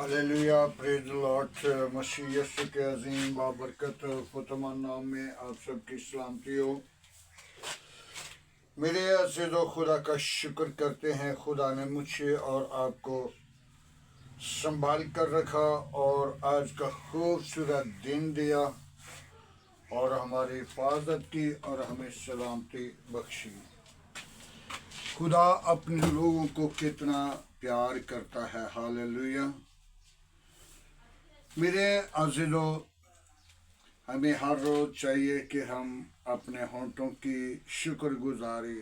Hallelujah, praise the lord. मसीह यीशु के अजीम बाबरकत फतमान नाम में आप सबकी सलामती हो। मेरे अज़ीज़ो, खुदा का शुक्र करते हैं। खुदा ने मुझे और आपको संभाल कर रखा और आज का खूबसूरत दिन दिया और हमारी हिफाजत की और हमें सलामती बख्शी। खुदा अपने लोगों को कितना प्यार करता है। हालेलुया। मेरे अज़ीज़ो, हमें हर रोज़ चाहिए कि हम अपने होंठों की शुक्रगुजारी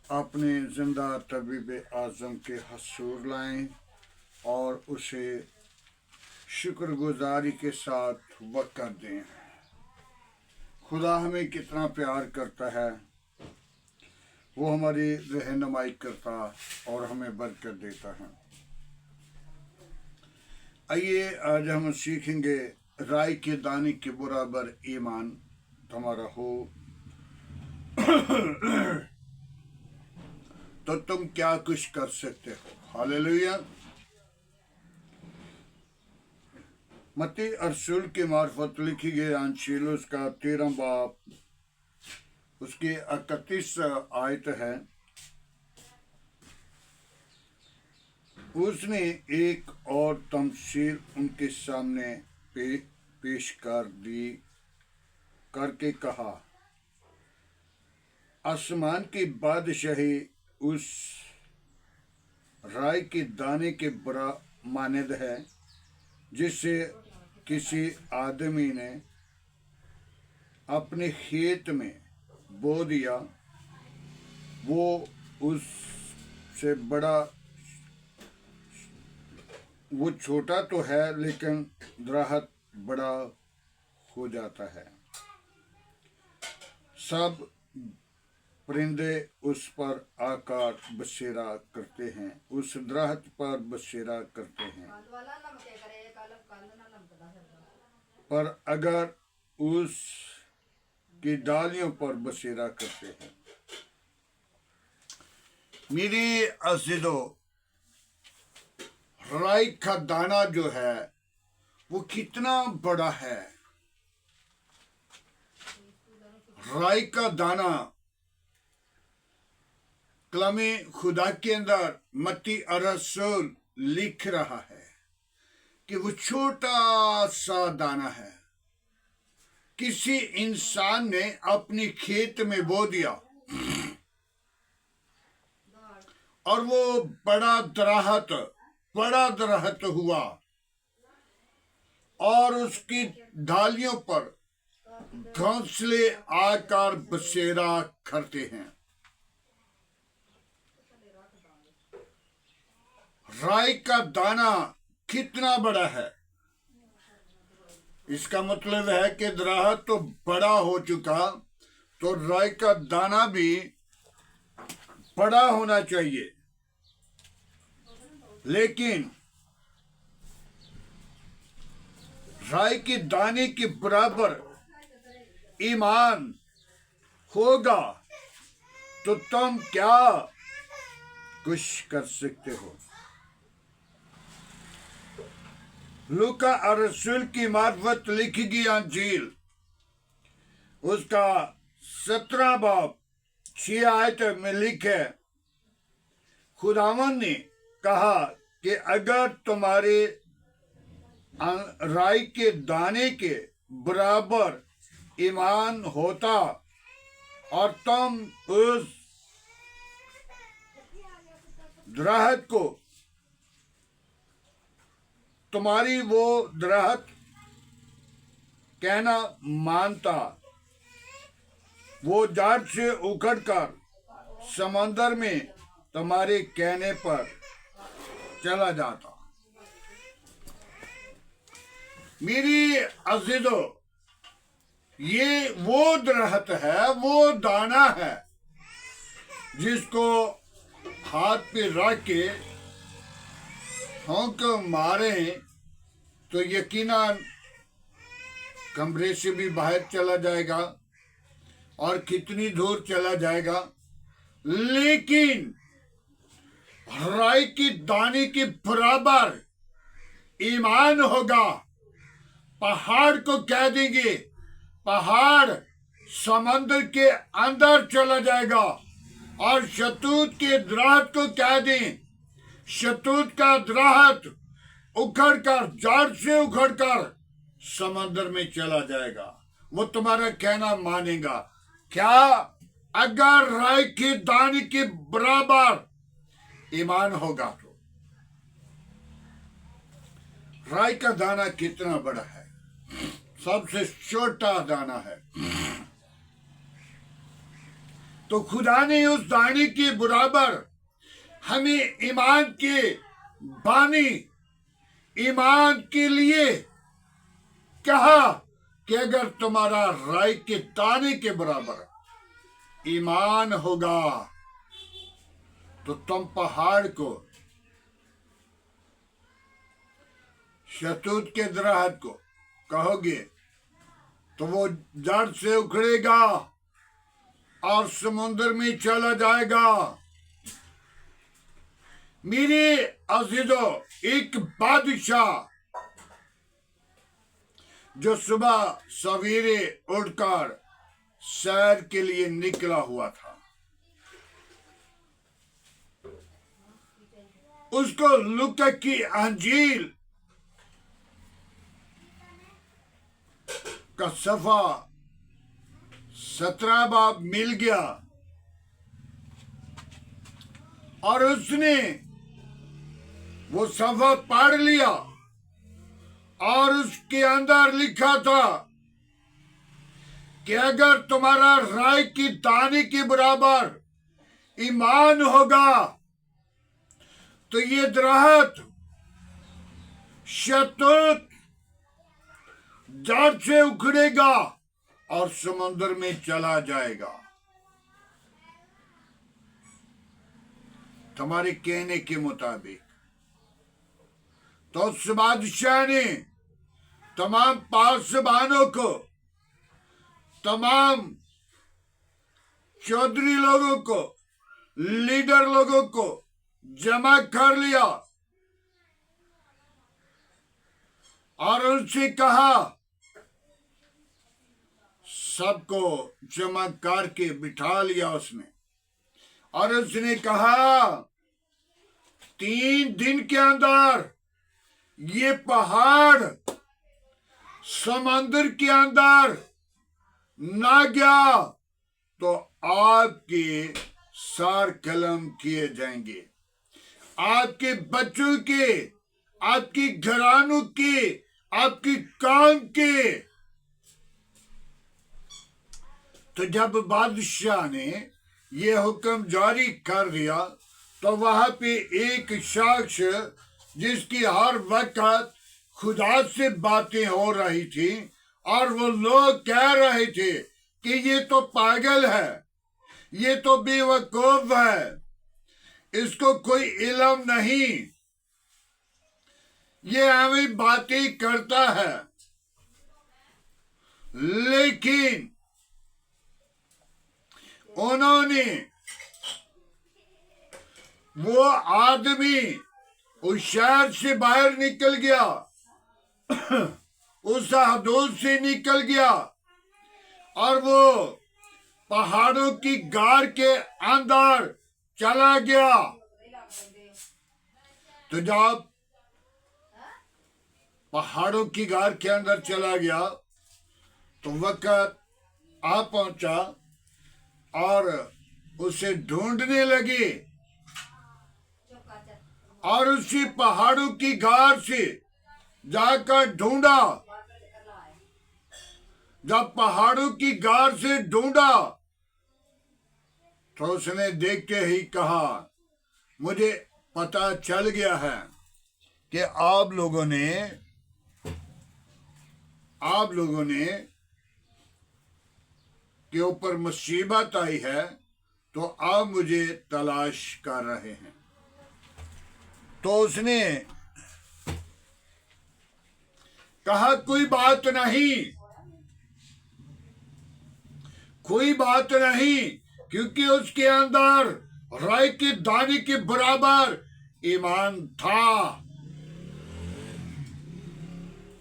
अपने ज़िंदा तबीब आज़म के हसूर लाएं और उसे शुक्रगुजारी के साथ वक़्त दें। खुदा हमें कितना प्यार करता है, वो हमारी रहनुमाई करता और हमें बरकत देता है। आइए आज हम सीखेंगे, राई के दाने के बराबर ईमान तुम्हारा हो तो तुम क्या कुछ कर सकते हो। हालेलुया। मत्ती रसूल की मार्फत लिखी गई अंजील उसका 13 बाब उसकी 31 आयत है। उसने एक और तमसील उनके सामने पेश कर दी करके कहा, आसमान की बादशाही उस राई के दाने के बड़ा मानद है जिसे किसी आदमी ने अपने खेत में बो दिया। वो उससे बड़ा, वो छोटा तो है लेकिन दरख्त बड़ा हो जाता है। सब परिंदे उस पर आकर बसेरा करते हैं, उस दरख्त पर बसेरा करते हैं, पर अगर उस की डालियों पर बसेरा करते हैं। मेरे अज़ीज़ो, राई का दाना जो है वो कितना बड़ा है। राई का दाना कलामे खुदा के अंदर मत्ती रसूल लिख रहा है कि वो छोटा सा दाना है, किसी इंसान ने अपनी खेत में बो दिया और वो बड़ा दरख्त हुआ और उसकी डालियों पर घोंसले आकर बसेरा करते हैं। राई का दाना कितना बड़ा है, इसका मतलब है कि दरख्त तो बड़ा हो चुका, तो राई का दाना भी बड़ा होना चाहिए। लेकिन राई के दाने के बराबर ईमान होगा तो तुम क्या कुछ कर सकते हो। लूका रसूल की मार्फत लिखी गई अंजील उसका 17 बाब 6 आयत में लिखे, खुदावन ने कहा कि अगर तुम्हारे राई के दाने के बराबर ईमान होता और तुम उस दरख्त को, तुम्हारी वो दरख्त कहना मानता, वो जड़ से उखड़कर समंदर में तुम्हारे कहने पर चला जाता। मेरी अज़ीज़ो, ये वो दरख्त है, वो दाना है जिसको हाथ पे रख के होंक मारे तो यकीनन कमरे से भी बाहर चला जाएगा और कितनी दूर चला जाएगा। लेकिन राई के दाने के बराबर ईमान होगा, पहाड़ को कह देंगे, पहाड़ समंदर के अंदर चला जाएगा। और शतूत के दरख्त को कह दें, शतूत का दरख्त उखड़कर, जड़ से उखड़कर समंदर में चला जाएगा। वो तुम्हारा कहना मानेगा क्या? अगर राई के दाने के बराबर ईमान होगा तो। राई का दाना कितना बड़ा है? सबसे छोटा दाना है। तो खुदा ने उस दाने के बराबर हमें ईमान के बानी, ईमान के लिए कहा कि अगर तुम्हारा राई के दाने के बराबर ईमान होगा तो तुम पहाड़ को, शतूत के दरख्त को कहोगे तो वो जड़ से उखड़ेगा और समुद्र में चला जाएगा। मेरे अजीजों, एक बादशाह जो सुबह सवेरे उठकर सैर के लिए निकला हुआ था, उसको लूका की अंजील का सफा 17 बाब मिल गया और उसने वो सफा पढ़ लिया और उसके अंदर लिखा था कि अगर तुम्हारा राई की दाने के बराबर ईमान होगा तो ये दरख्त शतूत जड़ से उखड़ेगा और समुद्र में चला जाएगा। तुम्हारे कहने के मुताबिक तो उस बादशाह ने तमाम पासबानों को, तमाम चौधरी लोगों को, लीडर लोगों को जमा कर लिया और उनसे कहा, सबको जमा करके बिठा लिया उसने और उसने कहा 3 दिन के अंदर ये पहाड़ समंदर के अंदर ना गया तो आपके सार कलम किए जाएंगे, आपके बच्चों के, आपकी घरानों के, आपकी काम के। तो जब बादशाह ने ये हुक्म जारी कर दिया तो वहां पे एक शख्स जिसकी हर वक्त खुदा से बातें हो रही थी और वो लोग कह रहे थे कि ये तो पागल है, ये तो बेवकूफ है, इसको कोई इल्म नहीं, ये हमें बातें करता है। लेकिन उन्होंने, वो आदमी उस शहर से बाहर निकल गया, उस हदूद से निकल गया और वो पहाड़ों की गार के अंदर चला गया। तो जब पहाड़ों की गार के अंदर चला गया तो वक्त आ पहुंचा और उसे ढूंढने लगे और उसी पहाड़ों की गार से जाकर ढूंढा। जब पहाड़ों की गार से ढूंढा तो उसने देखते ही कहा, मुझे पता चल गया है कि आप लोगों ने के ऊपर मुसीबत आई है तो आप मुझे तलाश कर रहे हैं। तो उसने कहा, कोई बात नहीं, कोई बात नहीं, क्योंकि उसके अंदर राई के दाने के बराबर ईमान था।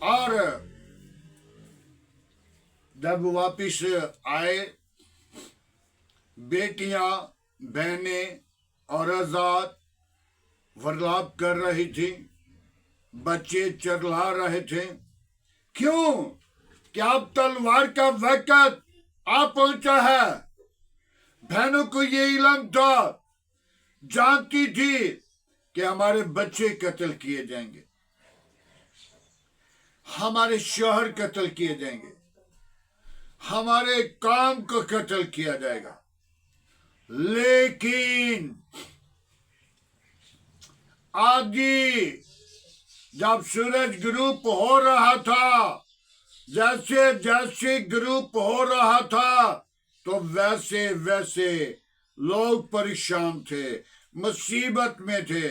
और जब वापिस आए, बेटियां बहनें और आजाद वर्लाप कर रही थी, बच्चे चिल्ला रहे थे। क्यों? क्या अब तलवार का वक्त आ पहुंचा है? बहनों को ये इल्म था, जानती थी कि हमारे बच्चे कत्ल किए जाएंगे, हमारे शोहर कत्ल किए जाएंगे, हमारे काम को कत्ल किया जाएगा। लेकिन आगे जब सूरज ग्रुप हो रहा था, जैसे जैसे ग्रुप हो रहा था, तो वैसे वैसे लोग परेशान थे, मुसीबत में थे।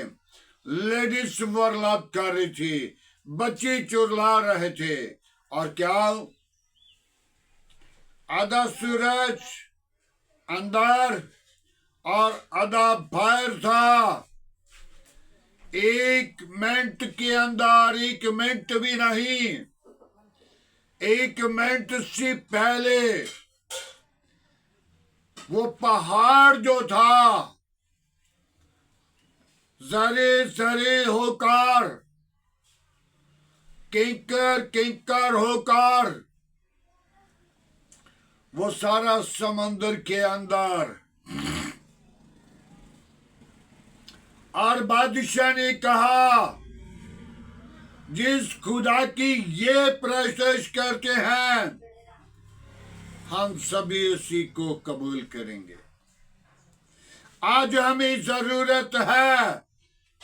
लेडीज वर्लाप कर रही थी, बच्चे चुरला रहे थे। और क्या? आधा सूरज अंदर और आधा बाहर था। एक मिनट के अंदर, एक मिनट भी नहीं, एक मिनट से पहले वो पहाड़ जो था जरे जरे होकर, किंकर किंकर होकर, वो सारा समंदर के अंदर। और बादशाह ने कहा, जिस खुदा की ये प्रशंसा करते हैं, हम सभी उसी को कबूल करेंगे। आज हमें जरूरत है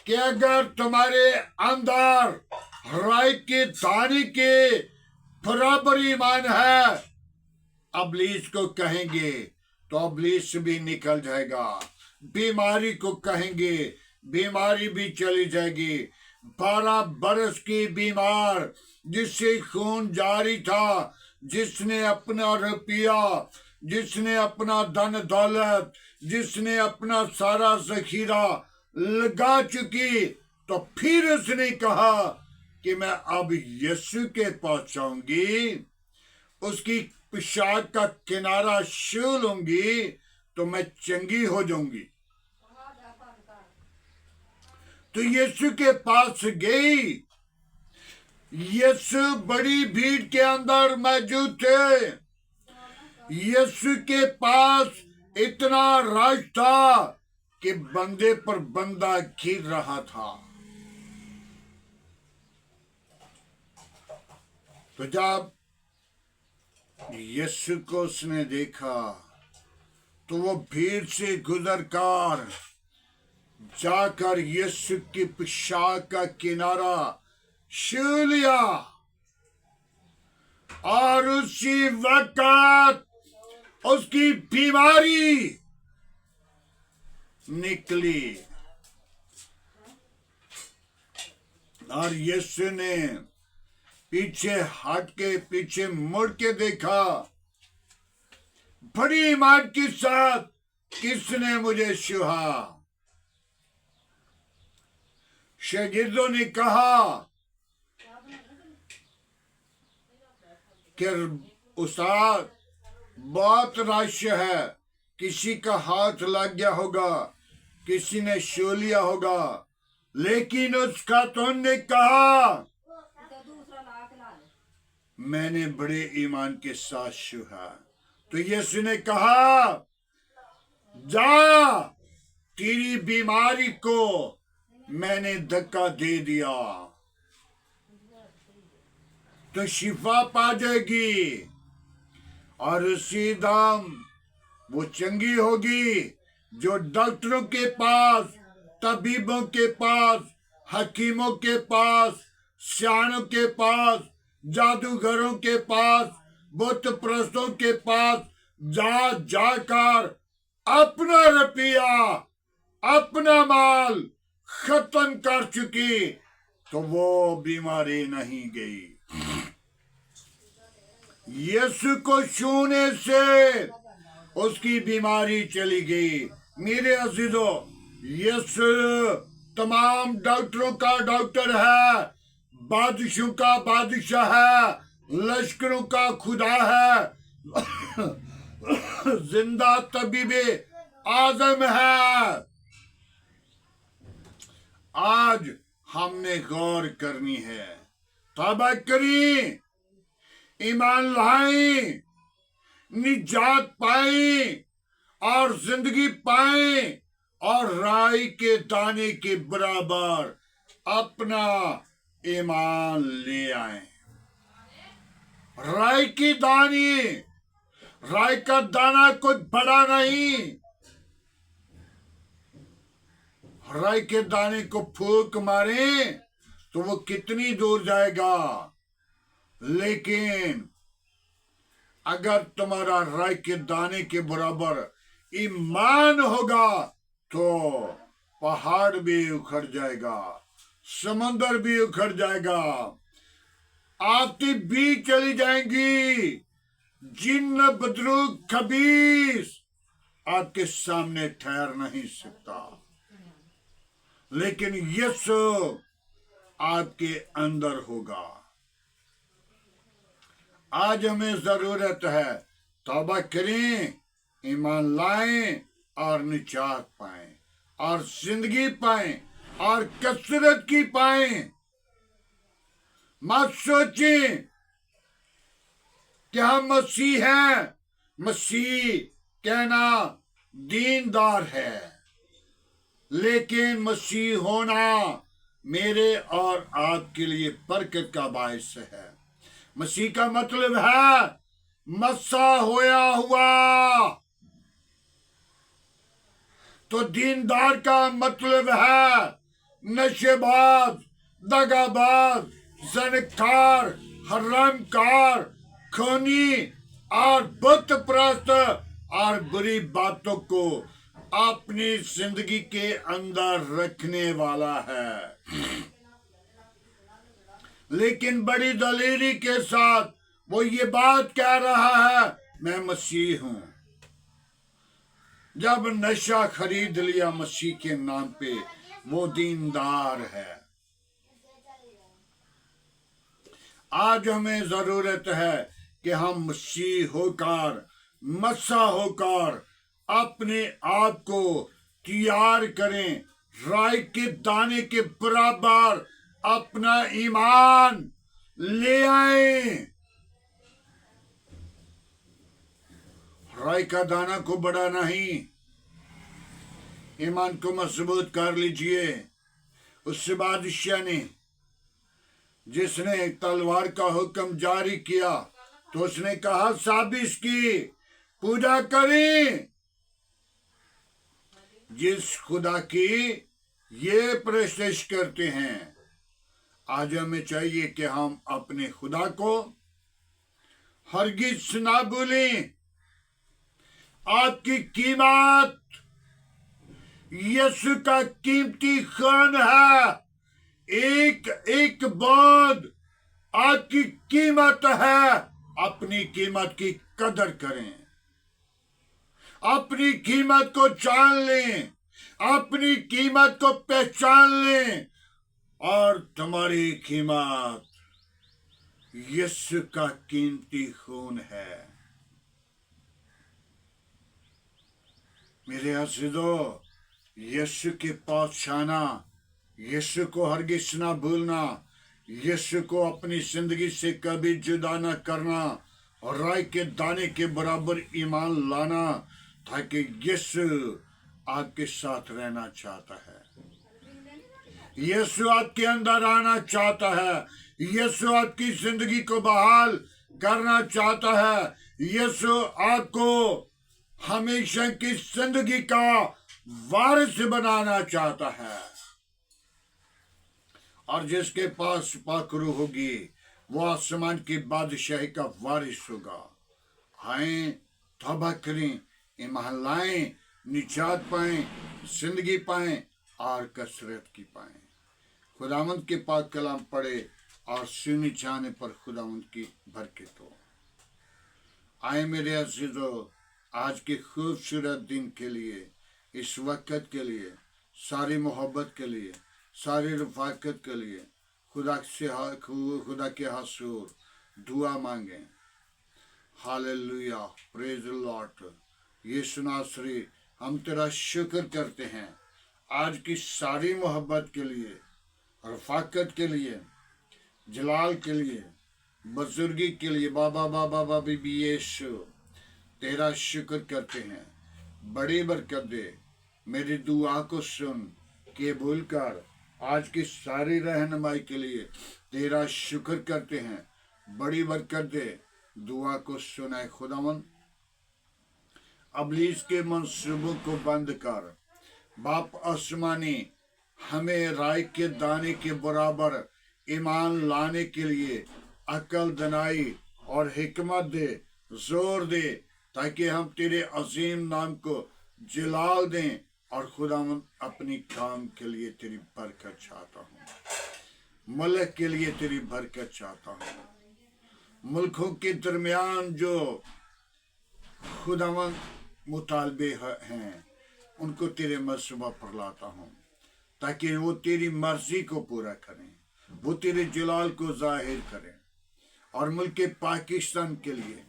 कि अगर तुम्हारे अंदर राय के दाने के बराबर ईमान है, अबलीस को कहेंगे तो अबलीस भी निकल जाएगा। बीमारी को कहेंगे, बीमारी भी चली जाएगी। 12 बरस की बीमार, जिससे खून जारी था, जिसने अपना रुपया, जिसने अपना धन दौलत, जिसने अपना सारा जखीरा लगा चुकी, तो फिर उसने कहा कि मैं अब यीशु के पास जाऊंगी, उसकी पेशाब का किनारा छू लूंगी तो मैं चंगी हो जाऊंगी। तो यीशु के पास गई। यीशु बड़ी भीड़ के अंदर मौजूद थे। यीशु के पास इतना रश था कि बंदे पर बंदा गिर रहा था। तो जब यीशु को उसने देखा, तो वो भीड़ से गुजर कर जाकर यीशु की पेशाब का किनारा छू लिया, और उसी वक्त उसकी बीमारी निकली। और यीशु ने पीछे हट के, पीछे मुड़ के देखा, बड़ी ईमान के साथ किसने मुझे छुआ? शागिर्दों ने कहा कि उस्ताद बहुत रश है, किसी का हाथ लग गया होगा, किसी ने छू लिया होगा। लेकिन उसका तुमने कहा, मैंने बड़े ईमान के साथ छुआ। तो यीशु ने कहा, जा, तेरी बीमारी को मैंने धक्का दे दिया, तो शिफा पा जाएगी, और उसी दम वो चंगी होगी। जो डॉक्टरों के पास, तबीबों के पास, हकीमों के पास, सियाणों के पास, जादूगरों के पास, बुत परस्तों के पास जा जाकर अपना रुपया, अपना माल खत्म कर चुकी, तो वो बीमारी नहीं गई। यीशु को छूने से उसकी बीमारी चली गई। मेरे अजीजों, यीशु तमाम डॉक्टरों का डॉक्टर है, बादशाहों का बादशाह है, लश्करों का खुदा है, जिंदा तबीबे आजम है। आज हमने गौर करनी है, तौबा करें, ईमान लाएं, निजात पाएं और जिंदगी पाएं और राई के दाने के बराबर अपना ईमान ले आए। राई की दानी, राई का दाना कोई बड़ा नहीं। राई के दाने को फूंक मारे तो वो कितनी दूर जाएगा, लेकिन अगर तुम्हारा राई के दाने के बराबर ईमान होगा तो पहाड़ भी उखड़ जाएगा, समंदर भी उखड़ जाएगा, आती भी चली जाएंगी, जिन्न बदरू खबीस आपके सामने ठहर नहीं सकता, लेकिन यीशु आपके अंदर होगा। आज हमें जरूरत है तौबा करें, ईमान लाएं और निजात पाएं और जिंदगी पाएं और कसरत की पाएं। मत सोचें कि हम मसीह हैं। मसीह कहना दीनदार है, लेकिन मसीह होना मेरे और आपके लिए बरकत का बायस है। मसीह का मतलब है मसा होया हुआ, तो दीनदार का मतलब है नशेबाज, दगाबाज, ज़नकार, हरामकार, खूनी और बुत परस्त और बुरी बातों को अपनी जिंदगी के अंदर रखने वाला है। लेकिन बड़ी दलेरी के साथ वो ये बात कह रहा है, मैं मसीह हूं। जब नशा खरीद लिया मसीह के नाम पे, वो दीनदार है। आज हमें जरूरत है कि हम मसीह होकर, मसा होकर अपने आप को तैयार करें, राई के दाने के बराबर अपना ईमान ले आए। राई का दाना को बड़ा नहीं, ईमान को मजबूत कर लीजिए। उससे बादशाह ने, जिसने तलवार का हुक्म जारी किया, तो उसने कहा साहब इसकी पूजा करें, जिस खुदा की ये प्रशंसा करते हैं। आज हमें चाहिए कि हम अपने खुदा को हरगिज ना भूलें। आपकी कीमत यीशु का कीमती खून है। एक एक बूंद आपकी कीमत है। अपनी कीमत की कदर करें, अपनी कीमत को जान लें, अपनी कीमत को पहचान लें, और तुम्हारी कीमत यीशु का कीमती खून है। मेरे अज़ीज़ों, यीशु के पास जाना, यीशु को हरगिज़ ना भूलना, यीशु को अपनी जिंदगी से कभी जुदा न करना और राई के दाने के बराबर ईमान लाना, ताकि यीशु आपके साथ रहना चाहता है। यीशु आपके अंदर आना चाहता है। यीशु आपकी जिंदगी को बहाल करना चाहता है। यीशु आपको हमेशा की जिंदगी का वारिस बनाना चाहता है। और जिसके पास पाकरू होगी, वो आसमान की बादशाही का वारिस होगा। आए, तौबा करें, ईमान लाएं, निजात पाएं, जिंदगी पाएं और कसरत की पाएं। खुदावंद के पाक कलाम पढ़े और सुने जाने पर खुदावंद की बरकत हो। आए मेरे अज़ीज़ों, आज के खूबसूरत दिन के लिए, इस वक्त के लिए, सारी मोहब्बत के लिए, सारी रफ़ाकत के लिए खुदा के हसूर दुआ मांगे। Hallelujah, praise the lord. यीशु नासरी, हम तेरा शुक्र करते हैं आज की सारी मोहब्बत के लिए, रफाकत के लिए, जलाल के लिए, बुजुर्गी के लिए। बाबा बाबा बाबी भी यीशु तेरा शुक्र करते हैं। बड़ी बरकत दे, मेरी दुआ को सुन के भूल कर आज की सारी रहनुमाई के लिए तेरा शुक्र करते हैं। बड़ी बरकत दे, दुआ को सुनाए खुदावन। अबलीस के मंसूबों को बंद कर। बाप आसमानी, हमें राय के दाने के बराबर ईमान लाने के लिए अकल, दनाई और हिकमत दे, जोर दे, ताकि हम तेरे अजीम नाम को जलाल दें। और खुदावन, अपनी काम के लिए तेरी बरकत चाहता हूँ, मुल्क के लिए तेरी बरकत चाहता हूँ। मुल्कों के दरमियान जो खुदावन मुतालबे हैं, उनको तेरे मर्तबा पर लाता हूँ, ताकि वो तेरी मर्जी को पूरा करें, वो तेरे जलाल को जाहिर करें। और मुल्क पाकिस्तान के लिए,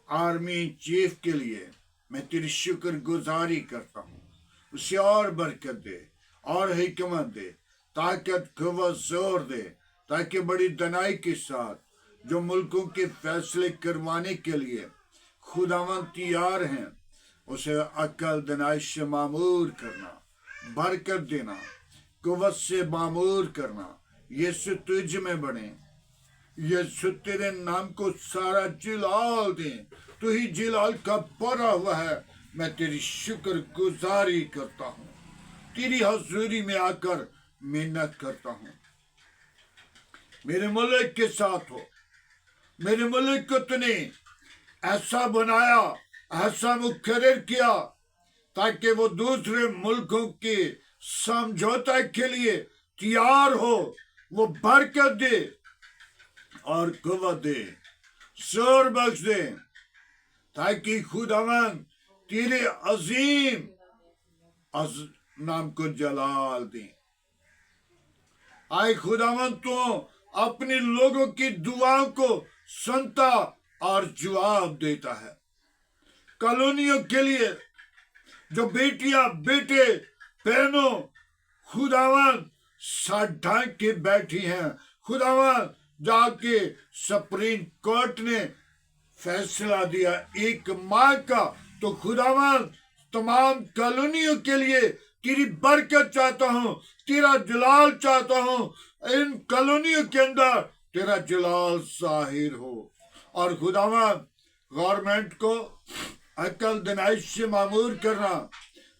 आर्मी चीफ के लिए मैं तेरी शुक्र गुजारी करता हूँ। उसे और बरकत दे और हिकमत दे, ताकत, कुव्वत, जोर दे, ताकि बड़ी दनाई के साथ जो मुल्कों के फैसले करवाने के लिए खुदावन तैयार हैं, उसे अकल, दनाई से मामूर करना, बरकत देना, कुव्वत से मामूर करना। यीशु तुझ में बने, यीशु तेरे नाम को सारा जलाल दे। तू ही जलाल का भरा हुआ है। मैं तेरी शुक्र गुजारी करता हूँ, तेरी हजूरी में आकर मेहनत करता हूँ। मेरे मुल्क के साथ हो, मेरे मुल्क को तूने ऐसा बनाया, ऐसा मुकर्रर किया, ताकि वो दूसरे मुल्कों के समझौता के लिए तैयार हो। वो बरकत दे और कुव्वत दे, जोर बख्श दे, ताकि खुदावन तेरे अजीम नाम को जलाल दे। आए खुदावन, तो अपने लोगों की दुआओं को सुनता और जवाब देता है। कॉलोनियों के लिए जो बेटियां, बेटे, बहनों खुदावन साथ ढांक के बैठी हैं, खुदावन जाके सुप्रीम कोर्ट ने फैसला दिया 1 माह का, तो खुदावन तमाम कॉलोनियों के लिए तेरी बरकत चाहता हूँ, तेरा जलाल चाहता हूँ। इन कॉलोनियों के अंदर तेरा जलाल जाहिर हो। और खुदावन गवर्नमेंट को अकल, दनाई से मामूर करना,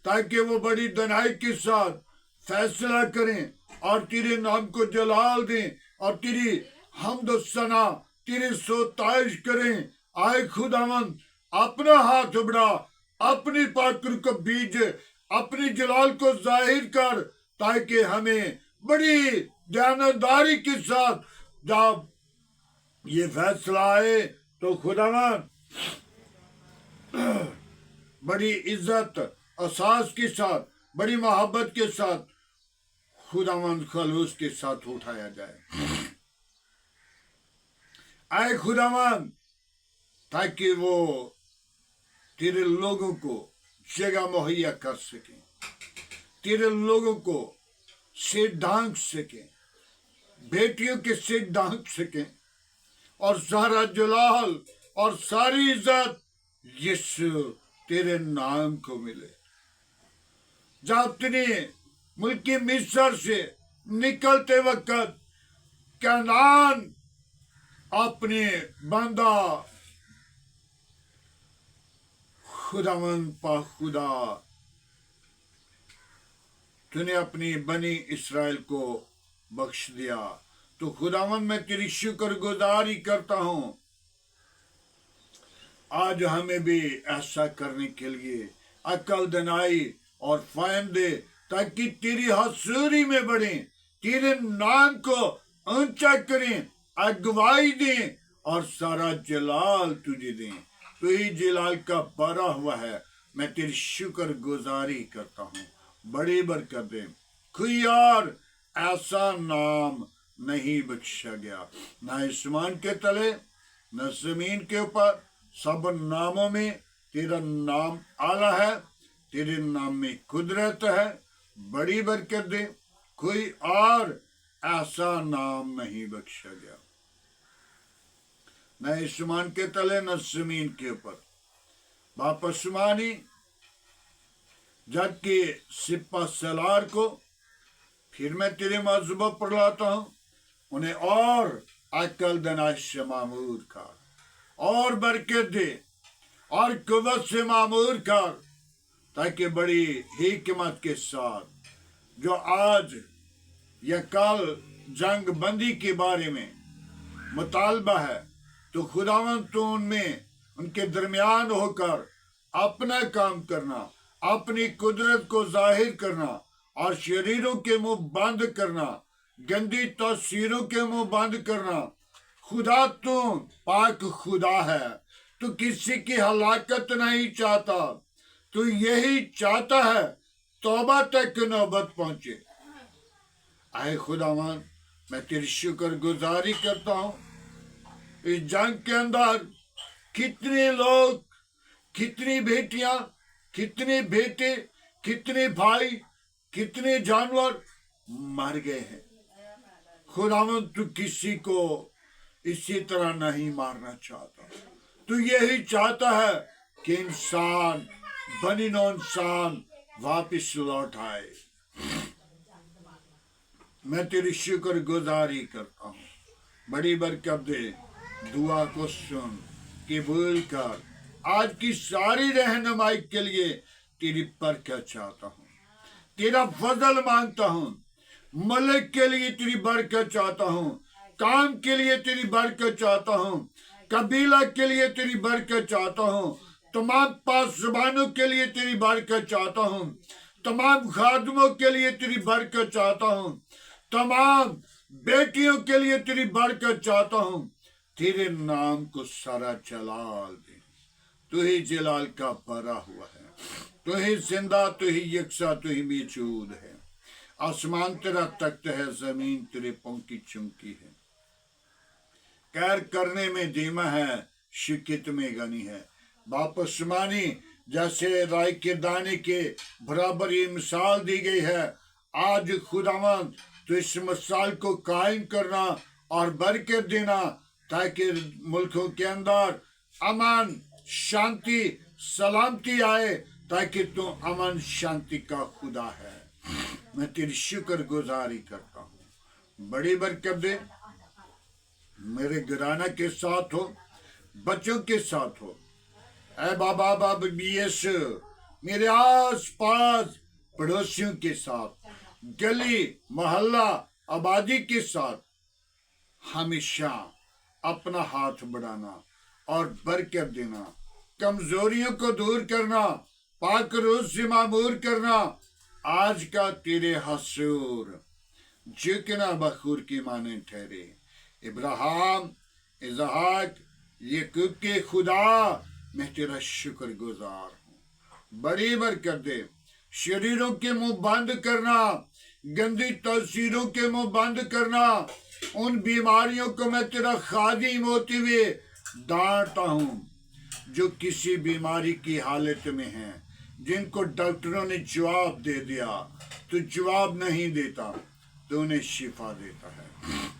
ताकि वो बड़ी दनाई के साथ फैसला करें और तेरे नाम को जलाल दें और तेरी हमद सना, तेरी सोताइश करें। आए खुदावन, अपना हाथ बढ़ा, अपनी पाकर को बीज, अपनी जलाल को जाहिर कर, ताकि हमें बड़ी ध्यानदारी के साथ जब ये फैसला आए तो खुदावन बड़ी इज्जत, एहसास के साथ, बड़ी मोहब्बत के साथ, खुदावन खलूस के साथ उठाया जाए। आए खुदावन, ताकि वो तेरे लोगों को जगह मुहैया कर सके, तेरे लोगों को सिर ढांक सके, बेटियों के सिर ढांक सके, और सारा जलाल और सारी इज्जत यीशु तेरे नाम को मिले। जब तेने मुल्की मिस्र से निकलते वक्त कनान अपने बंदा खुदावन पा खुदा, तूने अपनी बनी इस्राएल को बख्श दिया। तो खुदावन, मैं तेरी शुक्र गुजारी करता हूं। आज हमें भी ऐसा करने के लिए अकल, दनाई और फहम दे, ताकि तेरी हजूरी में बढ़े, तेरे नाम को ऊंचा करें, अगवाई दें और सारा जलाल तुझे दें। तो ही जलाल का भरा हुआ है। मैं तेरी शुक्र गुजारी करता हूँ। बड़ी बरकत दे। कोई और ऐसा नाम नहीं बख्शा गया। न आसमान के तले न जमीन के ऊपर सब नामों में तेरा नाम आला है। तेरे नाम में कुदरत है, बड़ी बरकत दे। कोई और ऐसा नाम नहीं बख्शा गया, न आसमान के तले न जमीन के ऊपर। बाप आसमानी जबकि सिपा सलार को फिर मैं तेरे मजहबों पर लाता हूं, उन्हें और अकल दनाश से मामूर कर, और बरकत दे और कुव्वत से मामूर कर, ताकि बड़ी हिकमत के साथ जो आज या कल जंग बंदी के बारे में मुतालबा है, तो खुदावंद तो उनमें उनके दरमियान होकर अपना काम करना, अपनी कुदरत को जाहिर करना और शरीरों के मुंह बंद करना, गंदी तस्वीरों के मुंह बंद करना। खुदा तू पाक खुदा है, तू किसी की हलाकत नहीं चाहता, तू यही चाहता है तौबा तक नौबत पहुंचे। आए खुदावन, मैं तेरी शुक्रगुजारी करता हूं। इस जंग के अंदर कितने लोग, कितनी बेटियां, कितने बेटे, कितने भाई, कितने जानवर मर गए हैं। खुदावन तू किसी को इसी तरह नहीं मारना चाहता, तू यही चाहता है कि इंसान बनी नो इंसान वापिस लौट आए। मैं तेरी शुक्रगुजारी करता हूँ, बड़ी बरकत दे, दुआ को सुन कबूल कर। आज की सारी रहनुमाई के लिए तेरी बरकत चाहता हूँ, तेरा फजल मांगता हूँ। मलिक के लिए तेरी बरकत चाहता हूँ, काम के लिए तेरी बरकत चाहता हूँ, कबीला के लिए तेरी बरकत चाहता हूँ, तमाम पास जुबानों के लिए तेरी बरकत चाहता हूँ, तमाम खादमों के लिए तेरी बरकत चाहता हूँ, तमाम बेटियों के लिए तेरी बरकत चाहता हूँ। तेरे नाम को सारा जलाल दे। तू ही जलाल का भरा हुआ है, तू ही जिंदा, तू ही यकसा, तू ही मौजूद है। आसमान तेरा तख्त है, जमीन तेरे पांव की चुमकी है। कैर करने में धीमा है, शिकत में गनी है। बाप आसमानी, जैसे राय के दाने के बराबर ये मिसाल दी गई है, आज खुदावंद तो इस मिसाल को कायम करना और बरकत देना, ताकि मुल्कों के अंदर अमन, शांति, सलामती आए, ताकि तू अमन शांति का खुदा है। मैं तेरी शुक्रगुजारी करता हूँ, बड़ी बरकत दे। मेरे घराना के साथ हो, बच्चों के साथ हो, ऐ बाबा बाबा बीएस, मेरे आस पास पड़ोसियों के साथ, गली मोहल्ला आबादी के साथ हमेशा अपना हाथ बढ़ाना और बरकत देना, कमजोरियों को दूर करना, पाक रूह से मामूर करना। आज का तेरे हसूर जिकना बखूर की माने ठहरे। इब्राहिम, इसहाक, याकूब के खुदा, मैं तेरा शुक्रगुजार हूँ। बड़ी बरकत दे। शरीरों के मुंह बंद करना, गंदी तस्वीरों के मुंह बंद करना, उन बीमारियों को मैं तेरा खादिम होते हुए डांटता हूँ जो किसी बीमारी की हालत में हैं, जिनको डॉक्टरों ने जवाब दे दिया, तो जवाब नहीं देता, तो उन्हें शिफा देता है।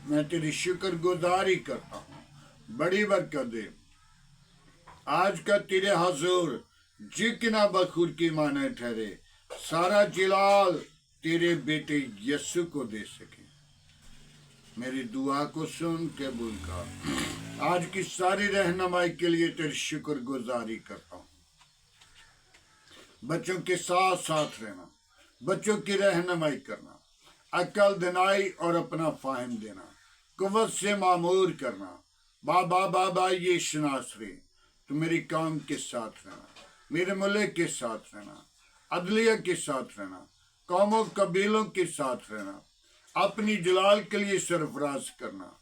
मैं तेरी शुक्रगुजारी करता हूँ, बड़ी बरकत दे। आज का तेरे हजूर जिकना बखूर की माने ठहरे। सारा जलाल तेरे बेटे यस्सु को दे सके। मेरी दुआ को सुन कबूल कर। आज की सारी रहनुमाई के लिए तेरी शुक्रगुजारी करता हूँ। बच्चों के साथ साथ रहना, बच्चों की रहनुमाई करना, अकल दिनाई और अपना फाहिम देना, कुव्वत से मामूर करना। बाबा बाबा ये शनासरी, तो मेरी काम के साथ रहना, मेरे मुल्क के साथ रहना, अदलिया के साथ रहना, कौमों कबीलों के साथ रहना, अपनी जलाल के लिए सरफराज करना।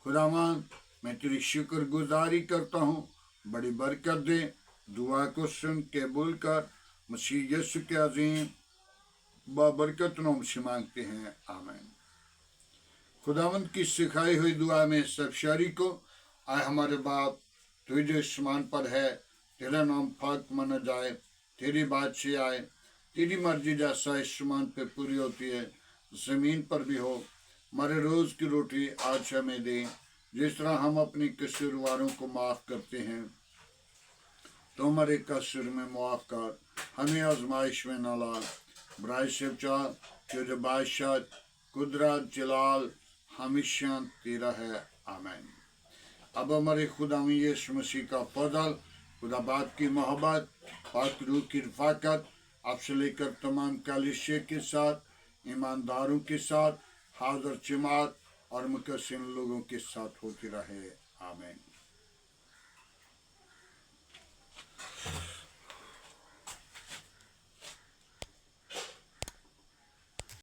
खुदावन, मैं तेरी शुक्रगुजारी करता हूँ, बड़ी बरकत दे। दुआ को सुन कबूल कर। मसीह यीशु के अजीम बाबरकत नाम से मांगते हैं, आमीन। खुदावंद की सिखाई हुई दुआ में सब शरीको आए हमारे बाप तू जो आसमान पर है, तेरा नाम पाक माना जाए, तेरी बादशाही आए, तेरी मर्जी जैसा आसमान पे पूरी होती है जमीन पर भी हो। हमारे रोज की रोटी आज हमें दे, जिस तरह हम अपने कसूरवारों को माफ करते हैं तो हमारे कसूर में माफ कर, हमें आजमाइश में न ला, बुराई से बचा, जो जो बादशाह कुदरत जलाल हमेशा तेरा है, आमीन। अब हमारे खुदा यीशु मसीह का फजल, खुदा बाप की मोहब्बत, पाक रूह की रफ़ाकत आपसे लेकर तमाम कलीसिया के साथ, ईमानदारों के साथ, हाज़िर जमात और मुकस्सिन लोगों के साथ होती रहे, आमीन।